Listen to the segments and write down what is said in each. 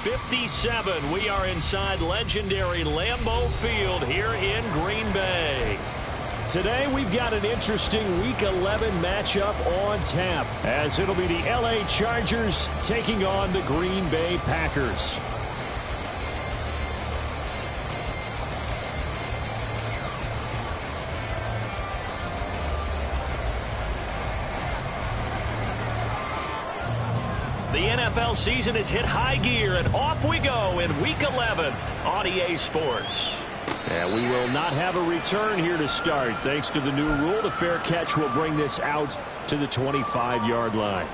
57. We are inside legendary Lambeau Field here in Green Bay. Today we've got an interesting Week 11 matchup on tap, as it'll be the LA Chargers taking on the Green Bay Packers. The NFL season has hit high gear, and off we go in Week 11 on EA Sports. And we will not have a return here to start. Thanks to the new rule, the fair catch will bring this out to the 25-yard line.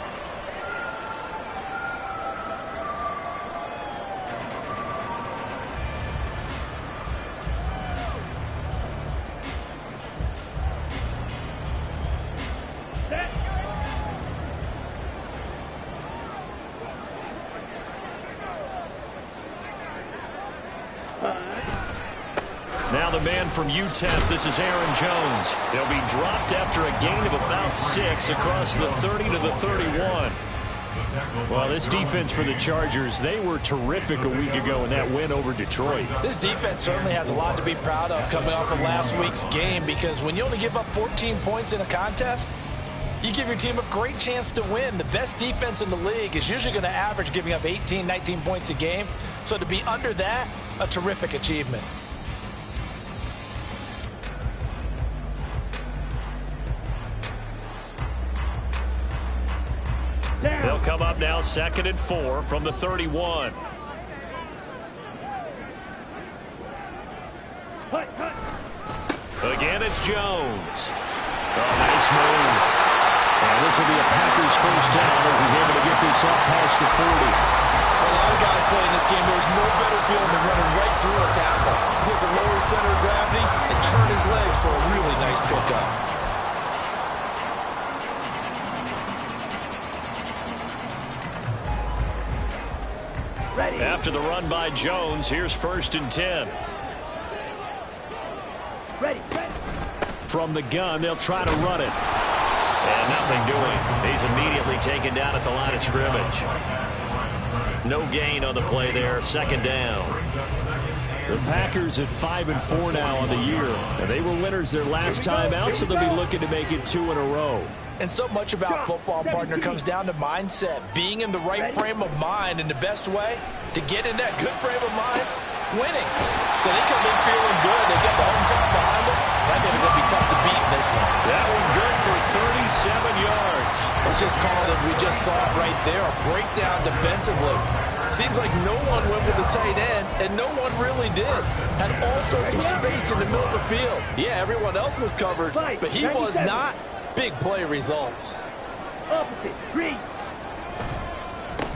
Now the man from UTEP, this is Aaron Jones. He'll be dropped after a gain of about 6 across the 30 to the 31. Well, this defense for the Chargers, they were terrific a week ago in that win over Detroit. This defense certainly has a lot to be proud of coming off of last week's game, because when you only give up 14 points in a contest, you give your team a great chance to win. The best defense in the league is usually going to average giving up 18, 19 points a game. So to be under that, a terrific achievement. They'll come up now 2nd and 4 from the 31. Again, it's Jones. Oh, nice move. And this will be a Packers first down as he's able to get this up past the 40. A lot of guys playing this game, there's no better feeling than running right through a tackle. He's able to lower his center of gravity and turn his legs for a really nice pickup. After the run by Jones, here's 1st and 10. Ready. From the gun, they'll try to run it. And nothing doing. He's immediately taken down at the line of scrimmage. No gain on the play there. 2nd down. The Packers at 5 and 4 now on the year. And they were winners their last time out, so they'll be looking to make it 2 in a row. And so much about football, partner, comes down to mindset. Being in the right frame of mind, and the best way to get in that good frame of mind, winning. So they come in feeling good. They get the home crowd behind them. That means it's going to be tough to beat in this one. That one good for 37 yards. Let's just call it, as we just saw it right there, a breakdown defensively. Seems like no one went with the tight end, and no one really did. Had all sorts of space in the middle of the field. Yeah, everyone else was covered, but he was not. Big play results. Opposite. Green.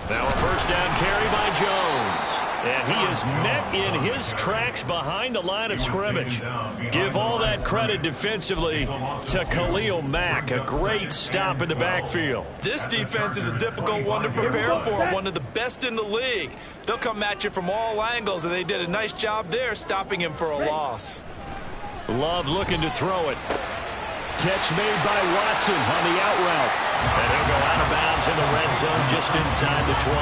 Now a first down carry by Jones. And he is met in his tracks behind the line of scrimmage. Give all that credit defensively to Khalil Mack. A great stop in the backfield. This defense is a difficult one to prepare for. One of the best in the league. They'll come at you from all angles, and they did a nice job there stopping him for a loss. Love looking to throw it. Catch made by Watson on the out route. And he'll go out of bounds in the red zone just inside the 20.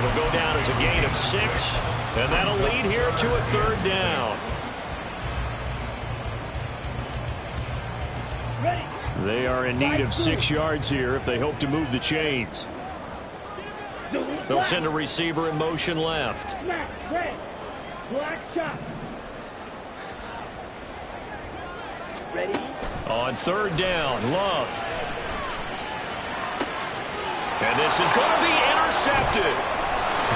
He'll go down as a gain of 6. And that'll lead here to a 3rd down. Ready. They are in need of 6 yards here if they hope to move the chains. They'll send a receiver in motion left. Red. Black shot. Ready. On 3rd down, Love. And this is going to be intercepted.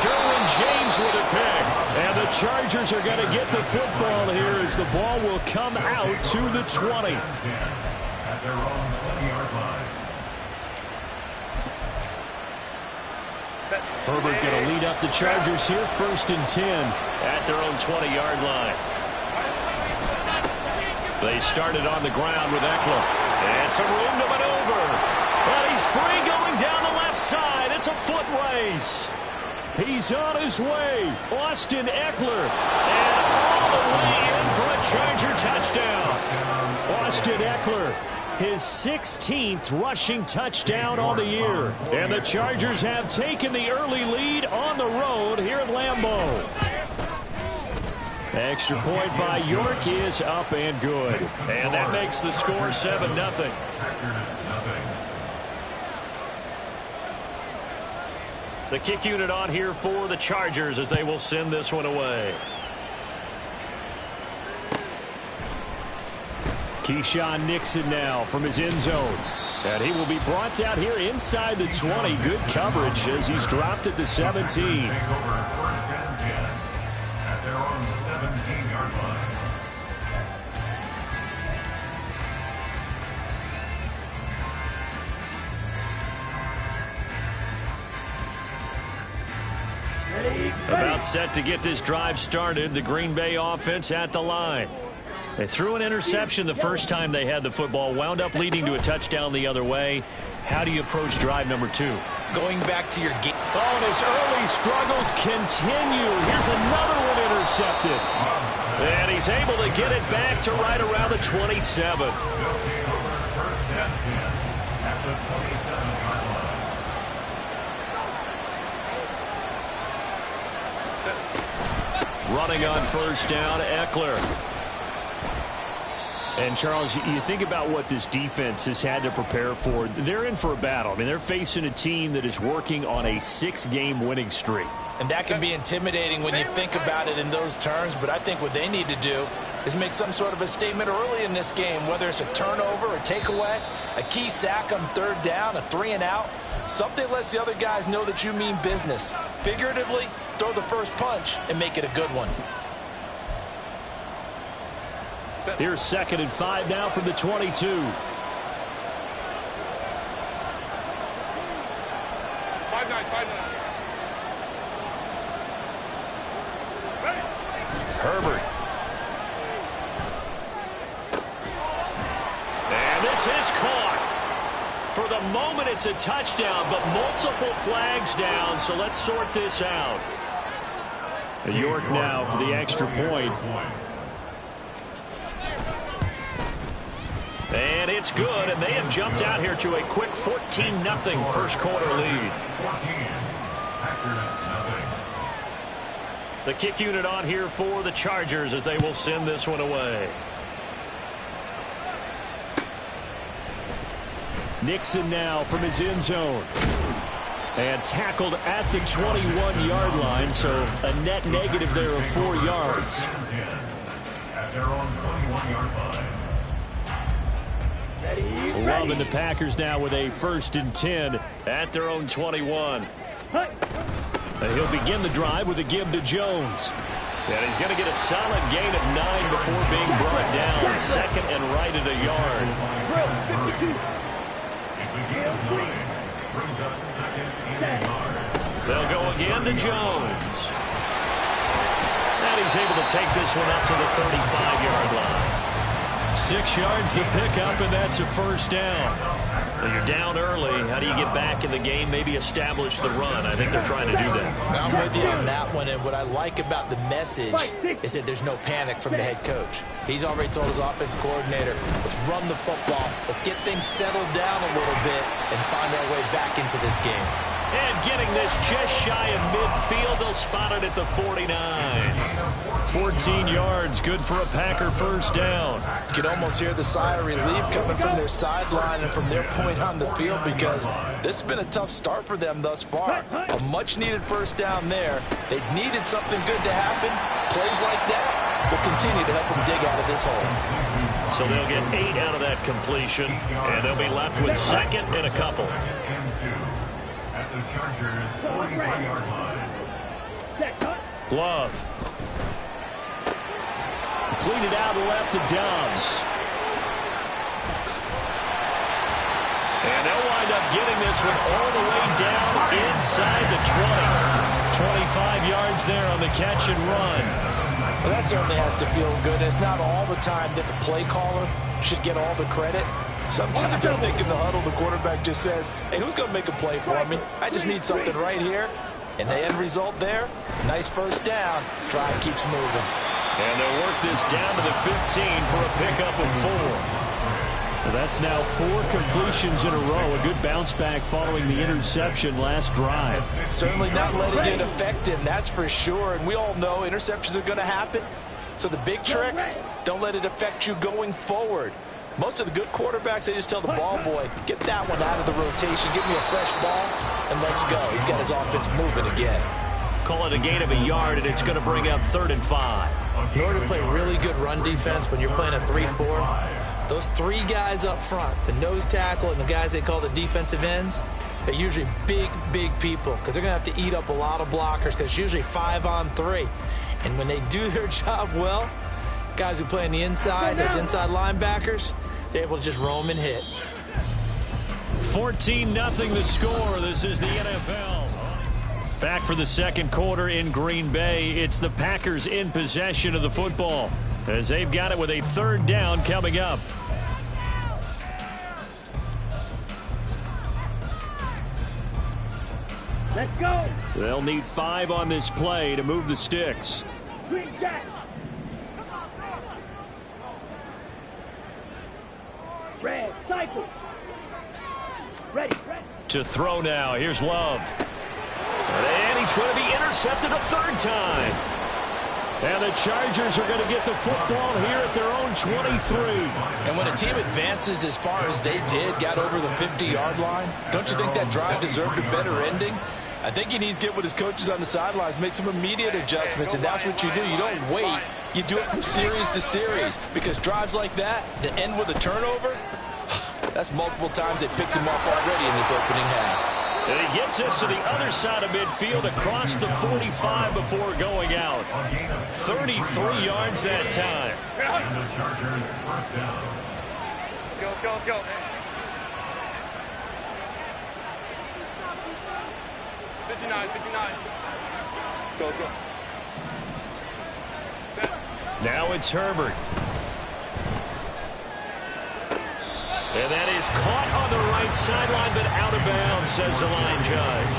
Derwin James with a pick. And the Chargers are going to get the football here as the ball will come out to the 20. Herbert going to lead up the Chargers here, 1st and 10 at their own 20-yard line. They started on the ground with Eckler. And some room to maneuver. But he's free going down the left side. It's a foot race. He's on his way. Austin Eckler. And all the way in for a Charger touchdown. Austin Eckler his 16th rushing touchdown on the year. And the Chargers have taken the early lead on the road here at Lambeau. Extra point by York is up and good. And that makes the score 7-0. The kick unit on here for the Chargers as they will send this one away. Keyshawn Nixon now from his end zone. And he will be brought out here inside the 20. Good coverage as he's dropped at the 17. About set to get this drive started. The Green Bay offense at the line. They threw an interception the first time they had the football, wound up leading to a touchdown the other way. How do you approach drive number 2? Going back to your game. Oh, and his early struggles continue. Here's another one intercepted. And he's able to get it back to right around the 27. Running on first down, Eckler. And, Charles, you think about what this defense has had to prepare for. They're in for a battle. I mean, they're facing a team that is working on a 6-game winning streak. And that can be intimidating when you think about it in those terms, but I think what they need to do is make some sort of a statement early in this game, whether it's a turnover, a takeaway, a key sack on third down, a 3-and-out. Something that lets the other guys know that you mean business. Figuratively, throw the first punch and make it a good one. Here's 2nd and 5 now from the 22. 5-9. Herbert. And this is caught. For the moment, it's a touchdown, but multiple flags down, so let's sort this out. York now for the extra point. And it's good, and they have jumped out here to a quick 14-0 first quarter lead. The kick unit on here for the Chargers as they will send this one away. Nixon now from his end zone. And tackled at the 21-yard line, so a net negative there of 4 yards. At their own 21-yard line. Love and the Packers now with a 1st and 10 at their own 21. And he'll begin the drive with a give to Jones. And he's going to get a solid gain of 9 before being brought down. 2nd and right at a yard. It's a gain of 9. Brings up 2nd and yard. They'll go again to Jones. And he's able to take this one up to the 35-yard line. 6 yards the pickup, and that's a first down. Well, you're down early. How do you get back in the game, maybe establish the run? I think they're trying to do that. I'm with you on that one, and what I like about the message is that there's no panic from the head coach. He's already told his offensive coordinator, let's run the football, let's get things settled down a little bit and find our way back into this game. And getting this just shy of midfield, they'll spot it at the 49. 14 yards, good for a Packer first down. You can almost hear the sigh of relief coming from their sideline and from their point on the field because this has been a tough start for them thus far. A much-needed first down there. They needed something good to happen. Plays like that will continue to help them dig out of this hole. So they'll get 8 out of that completion, and they'll be left with 2nd and a couple. At the Chargers 45-yard line. Glove. Completed out left to Dobbs. And they'll wind up getting this one all the way down inside the 20. 25 yards there on the catch and run. Well, that certainly has to feel good. It's not all the time that the play caller should get all the credit. Sometimes I think in the huddle, the quarterback just says, hey, who's going to make a play for me? I just need something right here. And the end result there, nice first down. Drive keeps moving. And they'll work this down to the 15 for a pickup of 4. Well, that's now 4 completions in a row. A good bounce back following the interception last drive. Certainly not letting it affect him, that's for sure. And we all know interceptions are going to happen. So the big trick, don't let it affect you going forward. Most of the good quarterbacks, they just tell the ball boy, get that one out of the rotation, give me a fresh ball, and let's go. He's got his offense moving again. Call it a gain of a yard, and it's going to bring up 3rd and 5. In order to play really good run defense when you're playing a 3-4, those 3 guys up front, the nose tackle and the guys they call the defensive ends, they're usually big, big people because they're going to have to eat up a lot of blockers because it's usually 5-on-3. And when they do their job well, guys who play on the inside, those inside linebackers, they're able to just roam and hit. 14-0 the score. This is the NFL. Back for the second quarter in Green Bay. It's the Packers in possession of the football as they've got it with a 3rd down coming up. Let's go. They'll need 5 on this play to move the sticks. Green jack. Red cycle. Ready. To throw now. Here's Love. And he's going to be intercepted a 3rd time. And the Chargers are going to get the football here at their own 23. And when a team advances as far as they did, got over the 50-yard line, don't you think that drive deserved a better ending? I think he needs to get with his coaches on the sidelines, make some immediate adjustments, and that's what you do. You don't wait. You do it from series to series because drives like that end with a turnover, that's multiple times they picked him off already in this opening half. And he gets us to the other side of midfield across the 45 before going out. 33 yards that time. And the Chargers first down. Let's go. Let's go. Now it's Herbert. And that is caught on the right sideline, but out of bounds, says the line judge.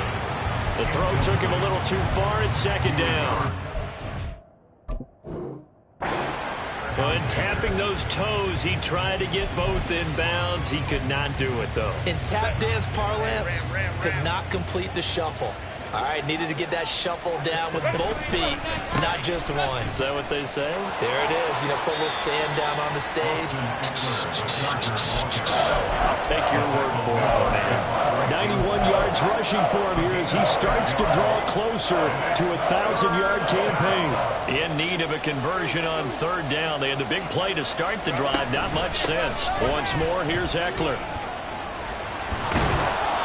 The throw took him a little too far. It's 2nd down. But tapping those toes, he tried to get both in bounds. He could not do it, though. In tap dance parlance, could not complete the shuffle. All right, needed to get that shuffle down with both feet, not just one. Is that what they say? There it is. You know, put a little sand down on the stage. I'll take your word for it, man. 91 yards rushing for him here as he starts to draw closer to a 1,000-yard campaign. In need of a conversion on 3rd down. They had the big play to start the drive. Not much sense. Once more, here's Eckler.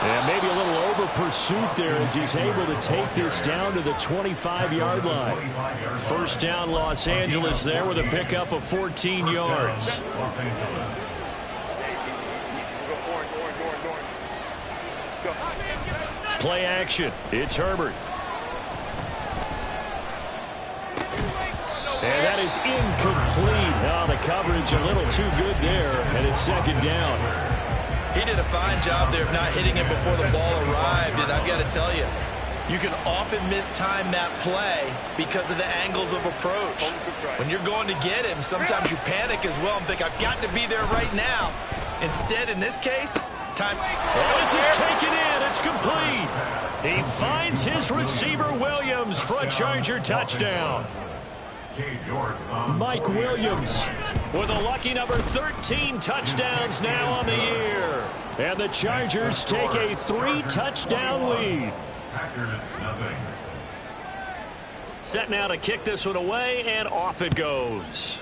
And maybe a little over pursuit there as he's able to take this down to the 25-yard line. 1st down, Los Angeles there with a pickup of 14 yards. Play action. It's Herbert. And that is incomplete. Now the coverage a little too good there, and it's 2nd down. He did a fine job there of not hitting him before the ball arrived, and I've got to tell you, you can often mistime that play because of the angles of approach. When you're going to get him, sometimes you panic as well and think, I've got to be there right now. Instead, in this case, time. Oh, this is taken in. It's complete. He finds his receiver, Williams, for a Charger touchdown. Mike Williams with a lucky number 13 touchdowns now on the year. And the Chargers take a 3-touchdown lead. Set now to kick this one away, and off it goes.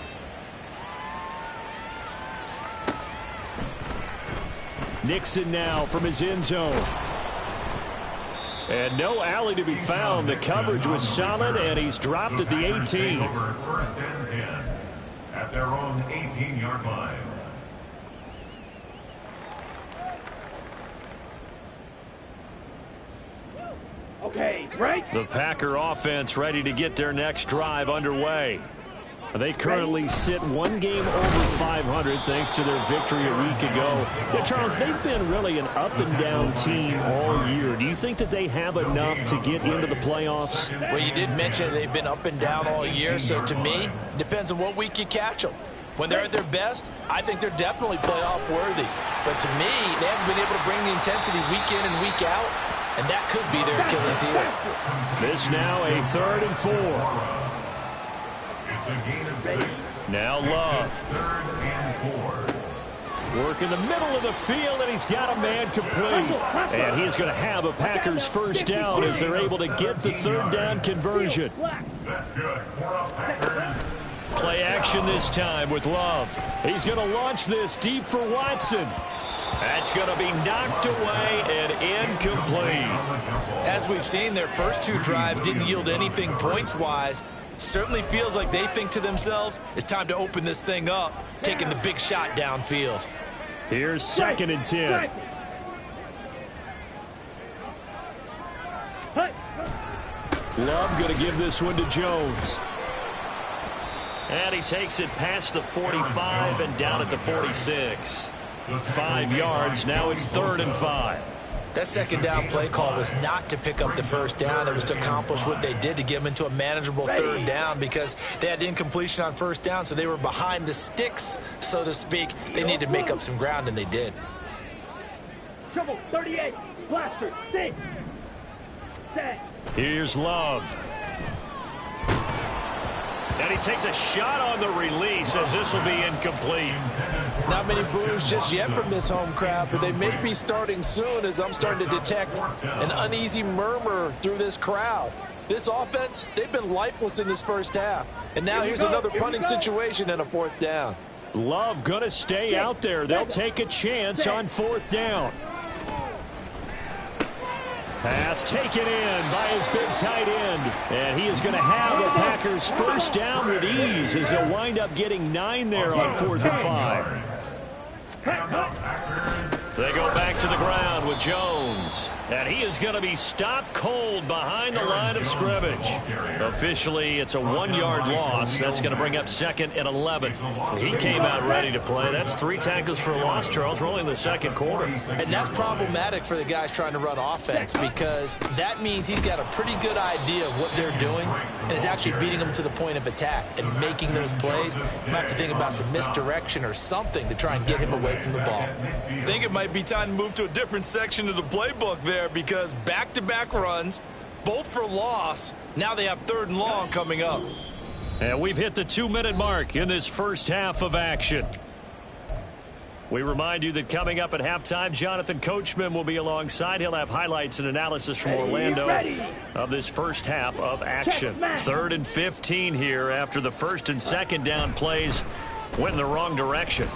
Nixon now from his end zone. And no alley to be found. The coverage was solid, and he's dropped at the 18. Over 1st and 10 at their own 18-yard line. Okay, right. The Packer offense ready to get their next drive underway. They currently sit 1 game over 500 thanks to their victory a week ago. Yeah, Charles, they've been really an up-and-down team all year. Do you think that they have enough to get into the playoffs? Well, you did mention they've been up and down all year, so to me, it depends on what week you catch them. When they're at their best, I think they're definitely playoff worthy. But to me, they haven't been able to bring the intensity week in and week out, and that could be their Achilles heel. This now a 3rd and 4. It's a gain of 6. Now Love. 3rd and 4. Work in the middle of the field, and he's got a man complete. And he's going to have a Packers first down as they're able to get the 3rd down conversion. That's good. For a Packers. Play action this time with Love. He's going to launch this deep for Watson. That's going to be knocked away and incomplete. As we've seen, their first 2 drives didn't yield anything points-wise. Certainly feels like they think to themselves, it's time to open this thing up, taking the big shot downfield. Here's 2nd and 10. Love going to give this one to Jones. And he takes it past the 45 and down at the 46. 5 yards. Now it's 3rd and 5. That 2nd down play call was not to pick up the 1st down. It was to accomplish what they did to get them into a manageable 3rd down because they had incompletion on 1st down, so they were behind the sticks, so to speak. They needed to make up some ground, and they did. Trouble 38. Blaster 6. Set. Here's Love. And he takes a shot on the release as this will be incomplete. Not many boos just yet from this home crowd, but they may be starting soon as I'm starting to detect an uneasy murmur through this crowd. This offense, they've been lifeless in this first half. And now here's another punting situation and a 4th down. Love going to stay out there. They'll take a chance on 4th down. Pass taken in by his big tight end. And he is going to have a Packers first down with ease as they'll wind up getting 9 there on 4th and 5. They go back to the ground with Jones. And he is going to be stopped cold behind the line of scrimmage. Officially, it's a 1-yard loss. That's going to bring up 2nd and 11. He came out ready to play. That's 3 tackles for a loss, Charles, rolling in the 2nd quarter. And that's problematic for the guys trying to run offense because that means he's got a pretty good idea of what they're doing and is actually beating them to the point of attack and making those plays. Might have to think about some misdirection or something to try and get him away from the ball. I think it might be time to move to a different section of the playbook there because back-to-back runs, both for loss. Now they have 3rd and long coming up. And we've hit the 2-minute mark in this first half of action. We remind you that coming up at halftime, Jonathan Coachman will be alongside. He'll have highlights and analysis from Orlando of this first half of action. 3rd and 15 here after the 1st and 2nd down plays went in the wrong direction.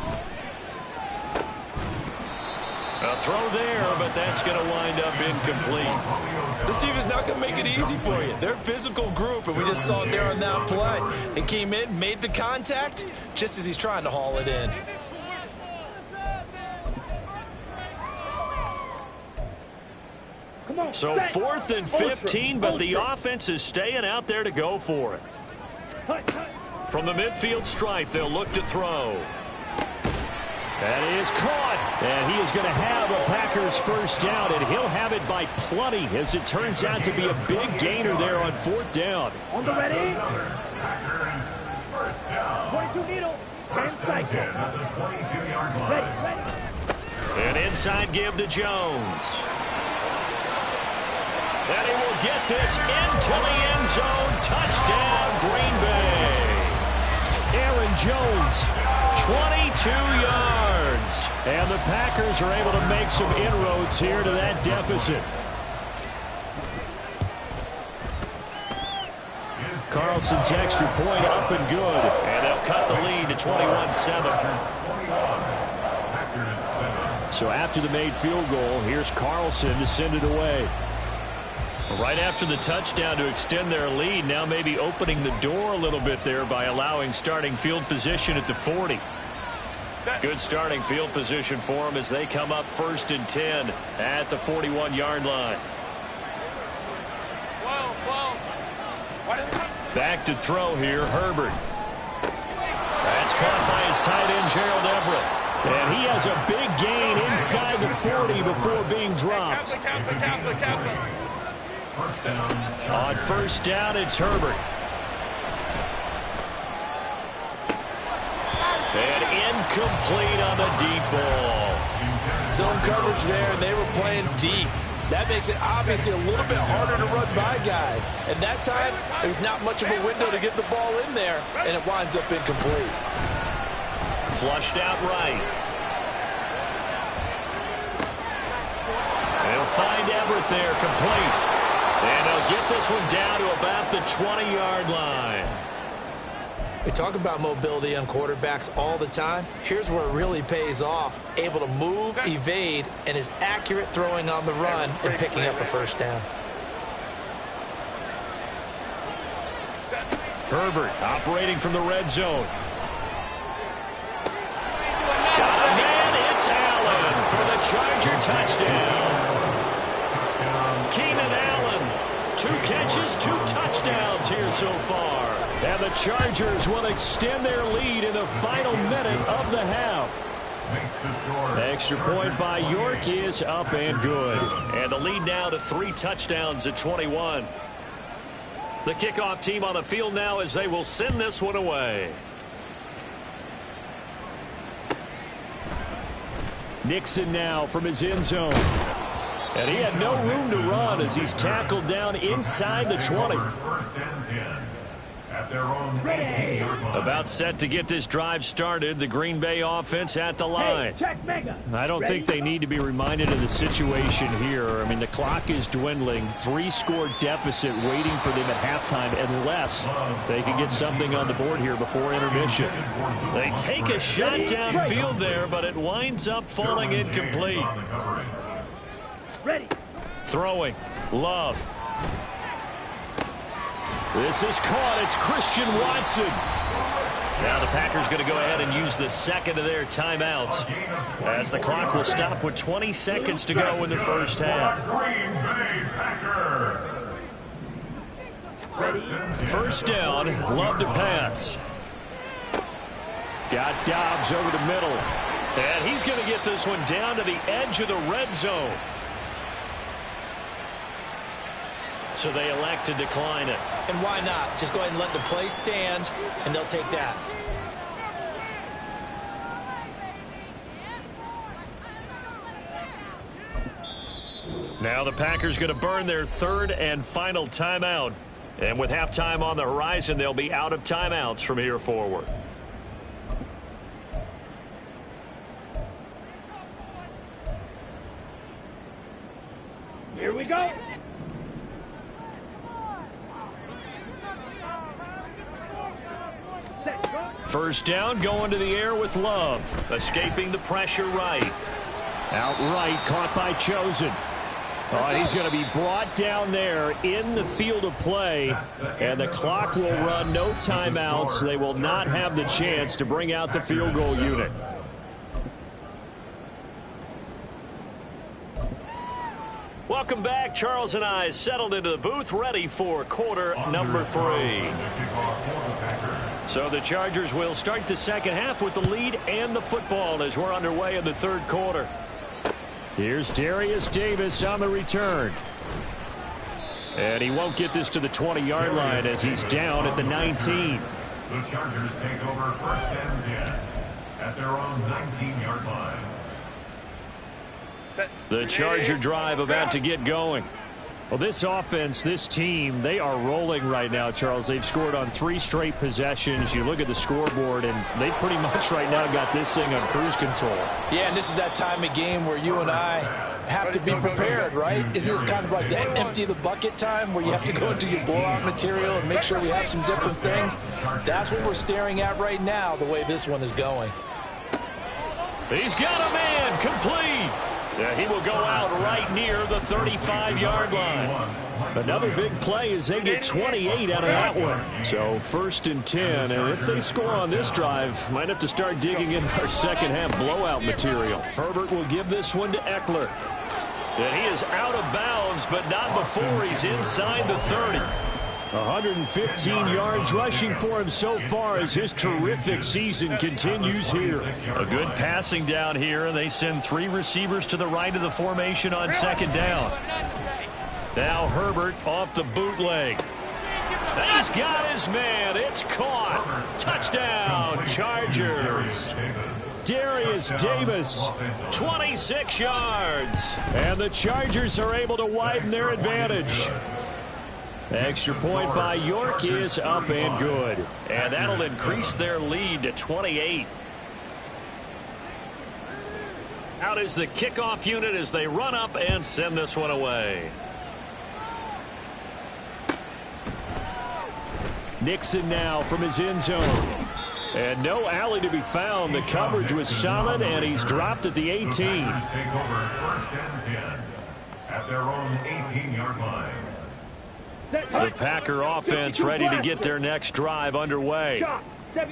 A throw there, but that's going to wind up incomplete. This team is not going to make it easy for you. They're a physical group, and we just saw it there on that play. It came in, made the contact, just as he's trying to haul it in. So 4th and 15, but the offense is staying out there to go for it. From the midfield stripe, they'll look to throw. That is caught, and he is going to have a Packers first down, and he'll have it by plenty as it turns out to be a big gainer there on 4th down. On the ready. Packers first down. 22 needle. And cycle. At the 22-yard line. Ready. An inside give to Jones. And he will get this into the end zone. Touchdown, Green Bay. Aaron Jones, 22 yards. And the Packers are able to make some inroads here to that deficit. Carlson's extra point up and good. And they'll cut the lead to 21-7. So after the made field goal, here's Carlson to send it away. Right after the touchdown to extend their lead, now maybe opening the door a little bit there by allowing starting field position at the 40. Good starting field position for them as they come up 1st and 10 at the 41-yard line. Back to throw here, Herbert. That's caught by his tight end, Gerald Everett. And he has a big gain inside the 40 before being dropped. On first down, it's Herbert. Incomplete on the deep ball. Zone coverage there, and they were playing deep. That makes it obviously a little bit harder to run by guys. And that time, there's not much of a window to get the ball in there, and it winds up incomplete. Flushed out right. They'll find Everett there, complete. And they'll get this one down to about the 20-yard line. We talk about mobility on quarterbacks all the time. Here's where it really pays off. Able to move, evade, and is accurate throwing on the run and picking up a first down. Herbert operating from the red zone. Got a man, it's Allen for the Charger touchdown. Keenan Allen, 2 catches, 2 touchdowns here so far. And the Chargers will extend their lead in the final minute of the half. The extra point by York is up and good. And the lead now to 3 touchdowns at 21. The kickoff team on the field now as they will send this one away. Nixon now from his end zone. And he had no room to run as he's tackled down inside the 20. First and 10 at their own 18-yard line. About set to get this drive started. The Green Bay offense at the line. Hey, check mega. I don't think they need to be reminded of the situation here. I mean, the clock is dwindling. 3-score deficit waiting for them at halftime unless they can get something on the board here before intermission. They take a shot downfield there, but it winds up falling incomplete. Ready. Throwing. Love. This is caught. It's Christian Watson. Now the Packers going to go ahead and use the second of their timeouts as the clock will stop with 20 seconds to go in the first half. First down, Love to pass. Got Dobbs over the middle. And he's going to get this one down to the edge of the red zone. So they elect to decline it. And why not? Just go ahead and let the play stand, and they'll take that. Now the Packers going to burn their 3rd and final timeout. And with halftime on the horizon, they'll be out of timeouts from here forward. Here we go. First down, going to the air with Love. Escaping the pressure right. Outright, caught by Chosen. Oh, he's going to be brought down there in the field of play. And the clock will run, no timeouts. They will not have the chance to bring out the field goal unit. Welcome back. Charles and I settled into the booth, ready for quarter number 3. So the Chargers will start the second half with the lead and the football as we're underway in the 3rd quarter. Here's Darius Davis on the return. And he won't get this to the 20-yard line as he's down at the 19. The Chargers take over first and 10 at their own 19-yard line. The Charger drive about to get going. Well, this offense, this team, they are rolling right now, Charles. They've scored on 3 straight possessions. You look at the scoreboard, and they pretty much right now got this thing on cruise control. Yeah, and this is that time of game where you and I have to be prepared, right? Isn't this kind of like that empty the bucket time where you have to go into your blowout material and make sure we have some different things? That's what we're staring at right now, the way this one is going. He's got a man, complete. Yeah, he will go out right near the 35-yard line. Another big play as they get 28 out of that one. So 1st and 10, and if they score on this drive, might have to start digging in our second half blowout material. Herbert will give this one to Eckler. And he is out of bounds, but not before he's inside the 30. 115 yards rushing for him so far as his terrific season continues here. A good passing down here, and they send 3 receivers to the right of the formation on second down. Now Herbert off the bootleg. He's got his man. It's caught. Touchdown, Chargers. Darius Davis, 26 yards. And the Chargers are able to widen their advantage. Extra point by York is up and good. And that'll increase their lead to 28. Out is the kickoff unit as they run up and send this one away. Nixon now from his end zone. And no alley to be found. The coverage was solid, and he's dropped at the 18. The Packers take over first and 10 at their own 18-yard line. The Packer offense ready to get their next drive underway.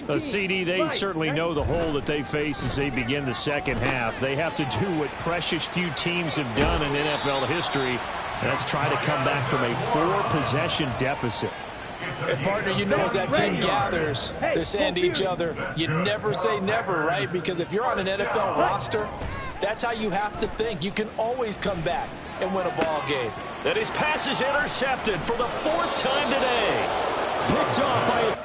A CD, they certainly know the hole that they face as they begin the second half. They have to do what precious few teams have done in NFL history. That's try to come back from a 4-possession deficit. And partner, you know, as that team gathers, they're saying to each other, you never say never, right? Because if you're on an NFL roster, that's how you have to think. You can always come back and win a ball game. And his pass is intercepted for the 4th time today. Picked off by